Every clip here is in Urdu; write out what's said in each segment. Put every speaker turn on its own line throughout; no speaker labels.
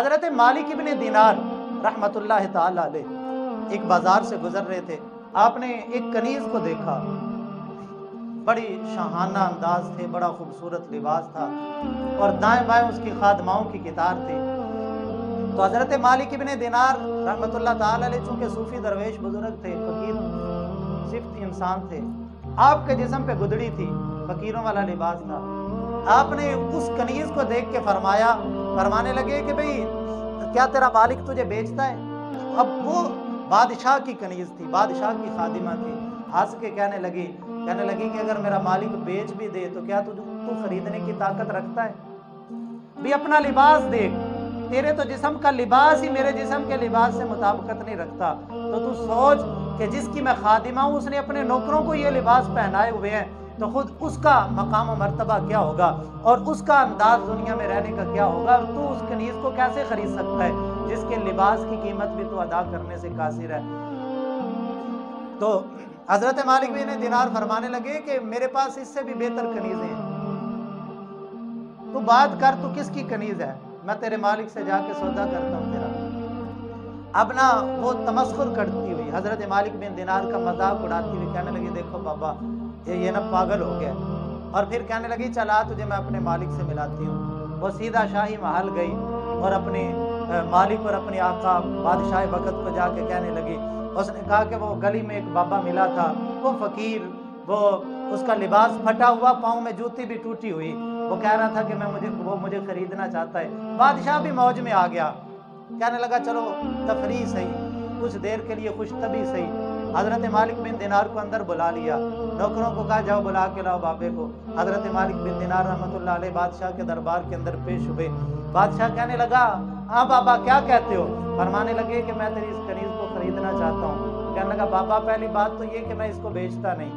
حضرت مالک ابن دینار رحمتاللہ تعالی علیہ ایک بازار سے گزر رہے تھے، آپ نے ایک کنیز کو دیکھا، بڑی شاہانہ انداز تھے، بڑا خوبصورت لباس تھا، اور دائیں بائیں اس کی خادماؤں کی قطار تھی۔ تو حضرت مالک ابن دینار رحمۃ اللہ تعالی علیہ چونکہ صوفی درویش بزرگ تھے، فقیر صفت انسان تھے، آپ کے جسم پہ گدڑی تھی، فقیروں والا لباس تھا۔ آپ نے اس کنیز کو دیکھ کے فرمانے لگے کہ بھئی کیا تیرا مالک تجھے بیچتا ہے؟ اب وہ بادشاہ کی کنیز تھی، بادشاہ کی خادمہ تھی، ہنس کے کہنے لگی کہ اگر میرا مالک بیچ بھی دے تو کیا تو خریدنے کی طاقت رکھتا ہے؟ بھی اپنا لباس دیکھ، تیرے تو جسم کا لباس ہی میرے جسم کے لباس سے مطابقت نہیں رکھتا، تو سوچ کہ جس کی میں خادمہ ہوں اس نے اپنے نوکروں کو یہ لباس پہنائے ہوئے ہیں، تو خود اس کا مقام و مرتبہ کیا ہوگا اور اس کا انداز دنیا میں رہنے کا کیا ہوگا، اور تو اس کنیز کو کیسے خرید سکتا ہے جس کے لباس کی قیمت بھی تو ادا کرنے سے قاصر ہے؟ تو حضرت مالک بن دینار فرمانے لگے کہ میرے پاس اس سے بھی بہتر کنیزیں ہیں، تو بات کر، تو کس کی کنیز ہے؟ میں تیرے مالک سے جا کے سودا کرتا ہوں تیرا۔ اب نا وہ تمسخر کرتی ہوئی حضرت مالک بن دینار کا مذاق اڑاتی ہوئی کہنے لگی دیکھو بابا یہ نا پاگل ہو گیا، اور پھر کہنے لگی چلا تجھے میں اپنے مالک سے ملاتی ہوں۔ وہ سیدھا شاہی محل گئی اور اپنے مالک اور اپنے آقا بادشاہ وقت کو جا کے کہنے لگی، اس نے کہا کہ وہ گلی میں ایک بابا ملا تھا، وہ فقیر، وہ اس کا لباس پھٹا ہوا، پاؤں میں جوتی بھی ٹوٹی ہوئی، وہ کہہ رہا تھا کہ وہ مجھے خریدنا چاہتا ہے۔ بادشاہ بھی موج میں آ گیا، کہنے لگا چلو تفریح صحیح، کچھ دیر کے لیے خوش طبی صحیح۔ حضرت مالک بن دینار کو اندر بلا لیا، نوکروں کو کہا جاؤ بلا کے لاؤ بابے کو۔ حضرت مالک بن دینار رحمۃ اللہ علیہ بادشاہ کے دربار کے اندر پیش ہوئے۔ بادشاہ کہنے لگا ہاں بابا کیا کہتے ہو؟ فرمانے لگے کہ میں تیری اس کنیز کو خریدنا چاہتا ہوں۔ کہنے لگا بابا پہلی بات تو یہ کہ میں اس کو بیچتا نہیں،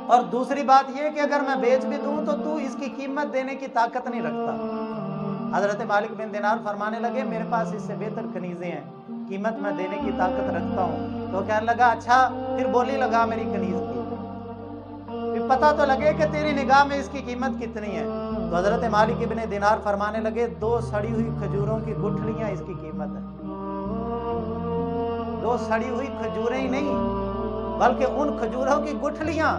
اور دوسری بات یہ کہ اگر میں بیچ بھی دوں تو اس کی قیمت دینے کی طاقت نہیں رکھتا۔ حضرت مالک بن دینار فرمانے لگے میرے پاس اس سے بہتر کنیزیں ہیں، قیمت میں دینے کی طاقت رکھتا ہوں۔ تو کہنے لگا اچھا پھر بولی لگا میری کنیز کی، پھر پتہ تو لگے کہ تیری نگاہ میں اس کی قیمت کتنی ہے۔ تو حضرت مالک ابن دینار فرمانے لگے 2 سڑی ہوئی کھجوروں کی گٹھلیاں اس کی قیمت ہے۔ 2 سڑی ہوئی کھجوریں ہی نہیں بلکہ ان کھجوروں کی گٹھلیاں،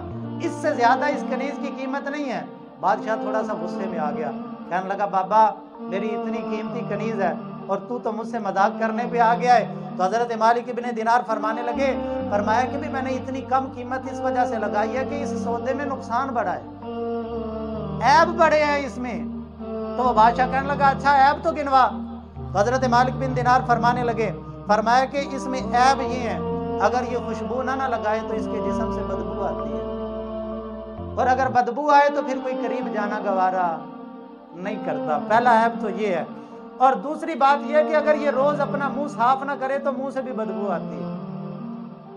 اس سے زیادہ اس کنیز کی قیمت نہیں ہے۔ بادشاہ تھوڑا سا غصے میں آ گیا، کہنے لگا بابا میری اتنی قیمتی کنیز ہے اور تو مجھ سے مذاق کرنے پہ آ گیا ہے۔ تو حضرت مالک ابن دینار فرمانے لگے، فرمایا کہ بھی میں نے اتنی کم قیمت اس وجہ سے لگائی ہے کہ اس سودے میں نقصان بڑا ہے، عیب بڑے ہیں اس میں۔ تو وہ بادشاہ کہنے لگا اچھا عیب تو گنوا۔ تو حضرت مالک بن دینار فرمانے لگے، فرمایا کہ اس میں عیب یہ ہے اگر یہ خوشبو نہ لگائے تو اس کے جسم سے بدبو آتی ہے، اور اگر بدبو آئے تو پھر کوئی قریب جانا گوارا نہیں کرتا۔ پہلا عیب تو یہ ہے، اور دوسری بات یہ ہے کہ اگر یہ روز اپنا منہ صاف نہ کرے تو منہ سے بھی بدبو آتی ہے،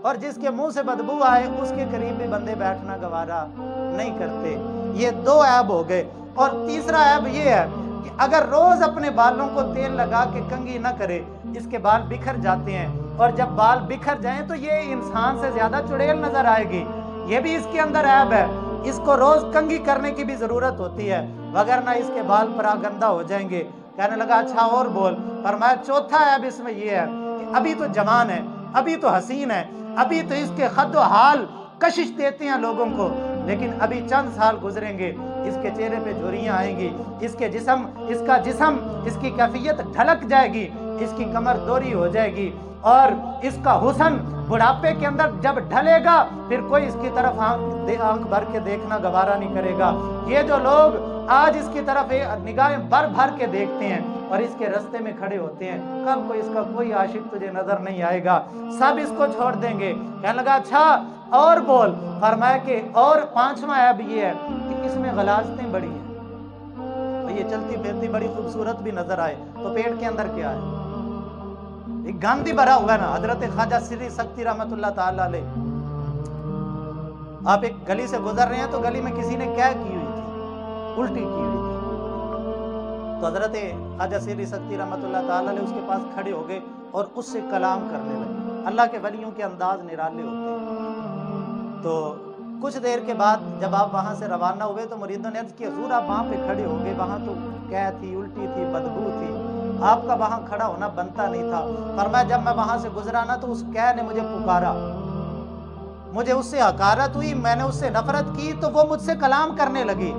اور جس کے منہ سے بدبو آئے اس کے قریب بھی بندے بیٹھنا گوارا نہیں کرتے۔ یہ 2 عیب ہو گئے، اور تیسرا عیب یہ ہے کہ اگر روز اپنے بالوں کو تیل لگا کے کنگھی نہ کرے اس کے بال بکھر جاتے ہیں، اور جب بال بکھر جائیں تو یہ انسان سے زیادہ چڑیل نظر آئے گی، یہ بھی اس کے اندر عیب ہے۔ اس کو روز کنگھی کرنے کی بھی ضرورت ہوتی ہے وگرنہ اس کے بال پراگندہ ہو جائیں گے۔ کہنے لگا اچھا اور بول۔ فرمایا چوتھا عیب اس میں یہ ہے کہ ابھی تو جوان ہے، ابھی تو حسین ہے، ابھی تو اس کے خد و حال کشش دیتے ہیں لوگوں کو، لیکن ابھی چند سال گزریں گے اس کے چہرے پہ جھریاں آئیں گی، اس کا جسم اس کی کیفیت ڈھلک جائے گی، اس کی کمر دوری ہو جائے گی، اور اس کا حسن بڑھاپے کے اندر جب ڈھلے گا پھر کوئی اس کی طرف آنکھ بھر کے دیکھنا گوارا نہیں کرے گا۔ یہ جو لوگ آج اس کی طرف نگاہیں بھر کے دیکھتے ہیں اور اس کے رستے میں کھڑے ہوتے ہیں، کل کو اس کا کوئی عاشق تجھے نظر نہیں آئے گا، سب اس کو چھوڑ دیں گے۔ کہنے لگا اچھا اور بول۔ فرمایا کہ اور 5واں عیب یہ ہے کہ اس میں غلاظتیں بڑی ہیں، تو یہ چلتی پھرتی بڑی خوبصورت بھی نظر آئے تو پیٹ کے اندر کیا ہے؟ ایک گاندھی بھرا ہوا ہے نا۔ حضرت خواجہ سری سکتی رحمۃ اللہ تعالی علیہ، آپ ایک گلی سے گزر رہے ہیں تو گلی میں کسی نے کیا کی ہوئی تھی؟ الٹی کی ہوئی تھی۔ تو حضرت خواجہ سری سکتی رحمۃ اللہ تعالی علیہ اس کے پاس کھڑے ہو گئے اور اس سے کلام کرنے لگے۔ اللہ کے ولیوں کے انداز نرالے ہوتے ہیں۔ تو کچھ دیر کے بعد جب آپ وہاں سے روانہ ہوئے تو مریدوں نے عرض کی حضور آپ وہاں پہ کھڑے ہو گئے، وہاں تو قے تھی، الٹی تھی، بدبو تھی، آپ کا وہاں کھڑا ہونا بنتا نہیں تھا۔ فرمایا جب میں وہاں سے گزرا نا تو اس قے نے مجھے پکارا، مجھے اس سے حقارت ہوئی، میں نے اس سے نفرت کی تو وہ مجھ سے کلام کرنے لگی۔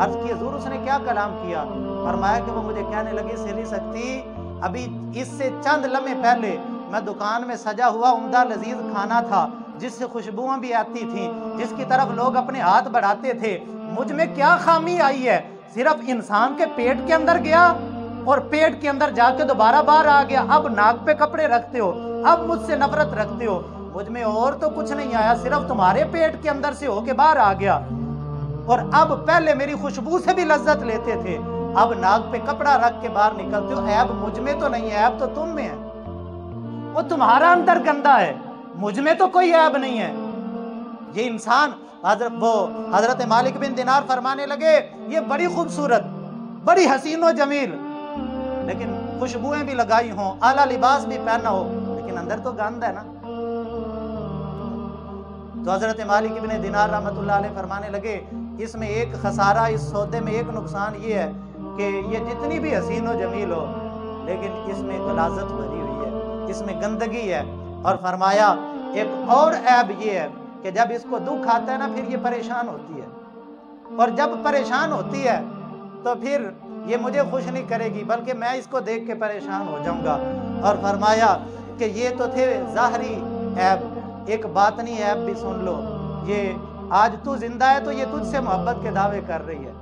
عرض کی حضور اس نے کیا کلام کیا؟ فرمایا کہ وہ مجھے کہنے لگی سری سکتی ابھی اس سے چند لمحے پہلے میں دکان میں سجا ہوا عمدہ لذیذ کھانا تھا جس سے خوشبوئیں بھی آتی تھیں، جس کی طرف لوگ اپنے ہاتھ بڑھاتے تھے، مجھ میں کیا خامی آئی ہے؟ صرف انسان کے پیٹ کے اندر گیا اور پیٹ کے اندر جا کے دوبارہ باہر آ گیا، اب ناک پہ کپڑے رکھتے ہو، اب مجھ سے نفرت رکھتے ہو، مجھ میں اور تو کچھ نہیں آیا، صرف تمہارے پیٹ کے اندر سے ہو کے باہر آ گیا، اور اب پہلے میری خوشبو سے بھی لذت لیتے تھے، اب ناک پہ کپڑا رکھ کے باہر نکلتے ہو، عیب مجھ میں تو نہیں ہے، عیب تو تم میں ہے، وہ تمہارا اندر گندا ہے، مجھ میں تو کوئی عیب نہیں ہے۔ یہ انسان حضرت مالک بن دینار فرمانے لگے یہ بڑی خوبصورت، بڑی حسین و جمیل، لیکن خوشبوئیں بھی لگائی ہوں، اعلیٰ لباس بھی پہنا ہو، لیکن اندر تو گند ہے نا۔ تو حضرت مالک بن دینار رحمت اللہ علیہ فرمانے لگے اس میں ایک خسارہ، اس سودے میں ایک نقصان یہ ہے کہ یہ جتنی بھی حسین و جمیل ہو لیکن اس میں غلاظت بھری ہوئی ہے، اس میں گندگی ہے، اور فرمایا ایک اور عیب یہ ہے کہ جب اس کو دکھ آتا ہے نا پھر یہ پریشان ہوتی ہے، اور جب پریشان ہوتی ہے تو پھر یہ مجھے خوش نہیں کرے گی بلکہ میں اس کو دیکھ کے پریشان ہو جاؤں گا۔ اور فرمایا کہ یہ تو تھے ظاہری عیب، ایک باطنی عیب بھی سن لو، یہ آج تو زندہ ہے تو یہ تجھ سے محبت کے دعوے کر رہی ہے،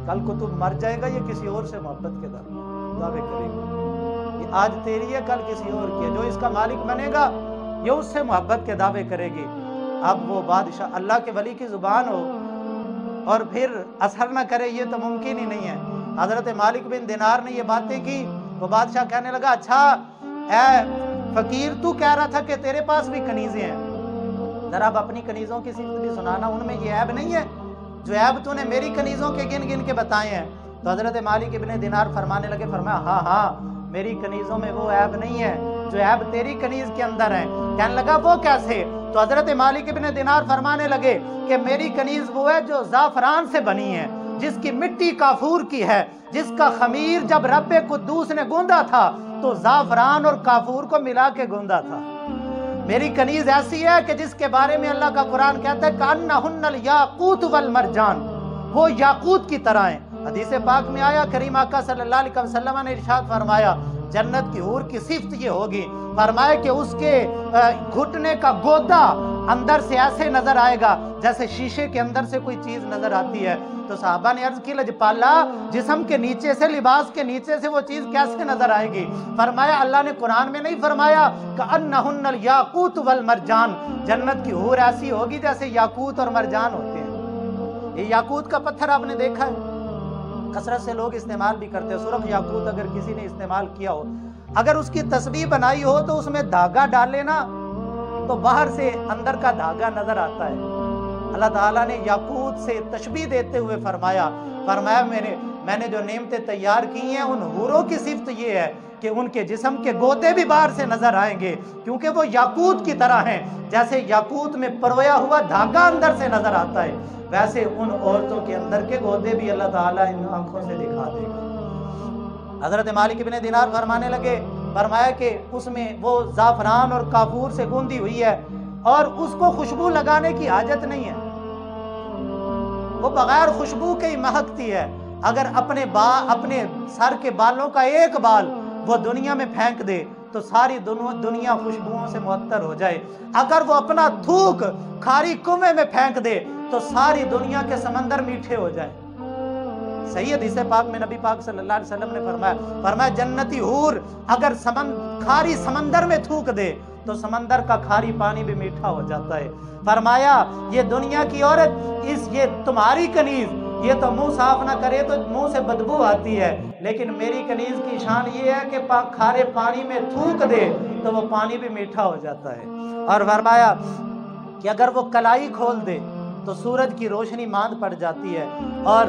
کل کو تو مر جائے گا یہ کسی اور سے محبت کے دعوے کرے گا، یہ آج تیری ہے کل کسی اور کی ہے، جو اس کا مالک بنے گا یہ اس سے محبت کے دعوے کرے گی۔ اب وہ بادشاہ اللہ کے ولی کی زبان ہو اور پھر اثر نہ کرے یہ تو ممکن ہی نہیں ہے۔ حضرت مالک بن دینار نے یہ باتیں کی، وہ بادشاہ کہنے لگا اچھا اے فقیر تو کہہ رہا تھا کہ تیرے پاس بھی کنیزیں ہیں، ذرا اب اپنی کنیزوں کی صفت بھی سنانا، ان میں یہ عیب نہیں ہے جو عیب تو نے میری کنیزوں کے گن گن کے بتائے ہیں۔ تو حضرت مالک ابن دینار فرمانے لگے، فرمایا ہاں ہاں میری کنیزوں میں وہ عیب نہیں ہے جو عیب تیری کنیز کے اندر ہے۔ کہنے لگا وہ کیسے؟ تو حضرت مالک ابن دینار فرمانے لگے کہ میری کنیز وہ ہے جو زعفران سے بنی ہے، جس کی مٹی کافور کی ہے، جس کا خمیر جب رب قدوس نے گوندا تھا تو زعفران اور کافور کو ملا کے گوندا تھا۔ میری کنیز ایسی ہے کہ جس کے بارے میں اللہ کا قرآن کہتا ہے کأنہن الیاقوت والمرجان، وہ یاقوت کی طرح ہیں۔ حدیث پاک میں آیا کریم آقا صلی اللہ علیہ وسلم نے ارشاد فرمایا جنت کی حور کی صفت یہ ہوگی، فرمایا کہ اس کے گھٹنے کا گودا اندر سے ایسے نظر آئے گا جیسے شیشے کے اندر سے کوئی چیز نظر آتی ہے۔ تو صحابہ نے عرض کی لجپالا جسم کے نیچے سے، لباس کے نیچے سے وہ چیز کیسے نظر آئے گی؟ فرمایا اللہ نے قرآن میں نہیں فرمایا کأنہن الیاقوت والمرجان، جنت کی حور ایسی ہوگی جیسے یاقوت اور مرجان ہوتے ہیں۔ یہ یاقوت کا پتھر آپ نے دیکھا ہے، کثرت سے لوگ استعمال بھی کرتے ہیں، سرخ یاقوت اگر کسی نے استعمال کیا ہو، اگر اس کی تسبیح بنائی ہو تو اس میں دھاگا ڈالے نا تو باہر سے اندر کا دھاگا نظر آتا ہے۔ اللہ تعالیٰ نے یاقوت سے تشبیہ دیتے ہوئے فرمایا میں نے جو نعمتیں تیار کی ہیں ان حوروں کی صفت یہ ہے کہ ان کے جسم کے گودے بھی باہر سے نظر آئیں گے کیونکہ وہ یاقوت کی طرح ہیں، جیسے یاقوت میں پرویا ہوا دھاگا اندر سے نظر آتا ہے ویسے ان عورتوں کے اندر کے گودے بھی اللہ تعالیٰ ان آنکھوں سے دکھا دے گا۔ حضرت مالک بن دینار فرمانے لگے، فرمایا کہ اس میں وہ زعفران اور کافور سے گوندی ہوئی ہے اور اس کو خوشبو لگانے کی حاجت نہیں ہے، وہ بغیر خوشبو کے ہی مہکتی ہے۔ اگر اپنے سر کے بالوں کا ایک بال وہ دنیا میں پھینک دے تو ساری دنیا خوشبوؤں سے معطر ہو جائے، اگر وہ اپنا تھوک کھاری کنویں میں پھینک دے تو ساری دنیا کے سمندر میٹھے ہو جائیں۔ صحیح حدیث پاک میں نبی پاک صلی اللہ علیہ وسلم نے فرمایا جنتی حور اگر کھاری سمندر میں تھوک دے تو سمندر کا کھاری پانی بھی میٹھا ہو جاتا ہے۔ فرمایا یہ دنیا کی عورت یہ تمہاری کنیز یہ تو منہ صاف نہ کرے تو منہ سے بدبو آتی ہے، لیکن میری کنیز کی شان یہ ہے کہ کھارے پانی میں تھوک دے تو وہ پانی بھی میٹھا ہو جاتا ہے۔ اور فرمایا کہ اگر وہ کلائی کھول دے تو سورج کی روشنی ماند پڑ جاتی ہے، اور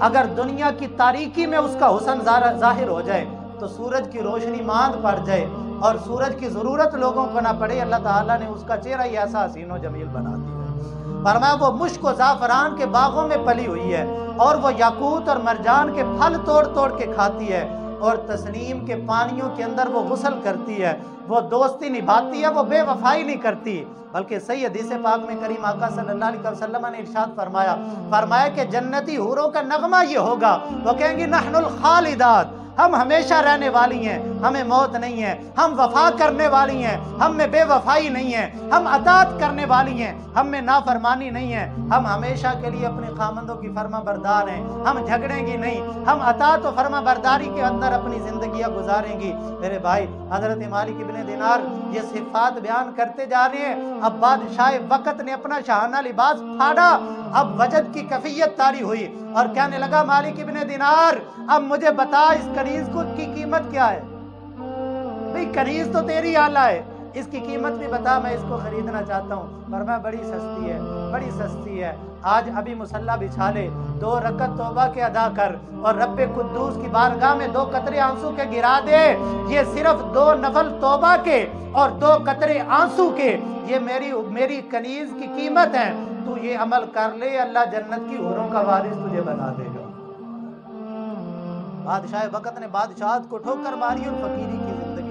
اگر دنیا کی تاریکی میں اس کا حسن ظاہر ہو جائے تو سورج کی روشنی ماند پڑ جائے اور سورج کی ضرورت لوگوں کو نہ پڑے، اللہ تعالیٰ نے اس کا چہرہ ہی ایسا حسین و جمیل بنا دیا ہے۔ فرمایا وہ مشک و زعفران کے باغوں میں پلی ہوئی ہے اور وہ یاقوت اور مرجان کے پھل توڑ توڑ کے کھاتی ہے، اور تسنیم کے پانیوں کے اندر وہ غسل کرتی ہے، وہ دوستی نبھاتی ہے، وہ بے وفائی نہیں کرتی، بلکہ صحیح حدیث پاک میں کریم آقا صلی اللہ علیہ وسلم نے ارشاد فرمایا کہ جنتی حوروں کا نغمہ یہ ہوگا، وہ کہیں گی نحن الخالدات، ہم ہمیشہ رہنے والی ہیں، ہمیں موت نہیں ہے، ہم وفا کرنے والی ہیں، ہم میں بے وفائی نہیں ہے، ہم اطاعت کرنے والی ہیں، ہم میں نافرمانی نہیں ہے، ہم ہمیشہ کے لیے اپنے خامندوں کی فرما بردار ہیں، ہم جھگڑیں گی نہیں، ہم اطاعت و فرما برداری کے اندر اپنی زندگیاں گزاریں گی۔ میرے بھائی حضرت مالک ابن دینار یہ صفات بیان کرتے جا رہے ہیں، اب بادشاہ وقت نے اپنا شاہانہ لباس پھاڑا، اب وجد کی کیفیت طاری ہوئی اور کہنے لگا مالک ابن دینار اب مجھے بتا اس کنیز کی قیمت کیا ہے؟ بھئی کنیز تو تیری آلہ ہے، اس کی قیمت بھی بتا، میں اس کو خریدنا چاہتا ہوں۔ فرمایا بڑی سستی ہے، بڑی سستی ہے، آج ابھی مصلی بچھا لے، 2 رکعت توبہ کے ادا کر اور رب قدوس کی بارگاہ میں 2 قطرے آنسو کے گرا دے، یہ صرف 2 نفل توبہ کے اور 2 قطرے آنسو کے، یہ میری کنیز کی قیمت ہے، تو یہ عمل کر لے، اللہ جنت کی حوروں کا وارث تجھے بنا دے گا۔ بادشاہ وقت نے بادشاہت کو ٹھوکر ماری اور فقیری کی زندگی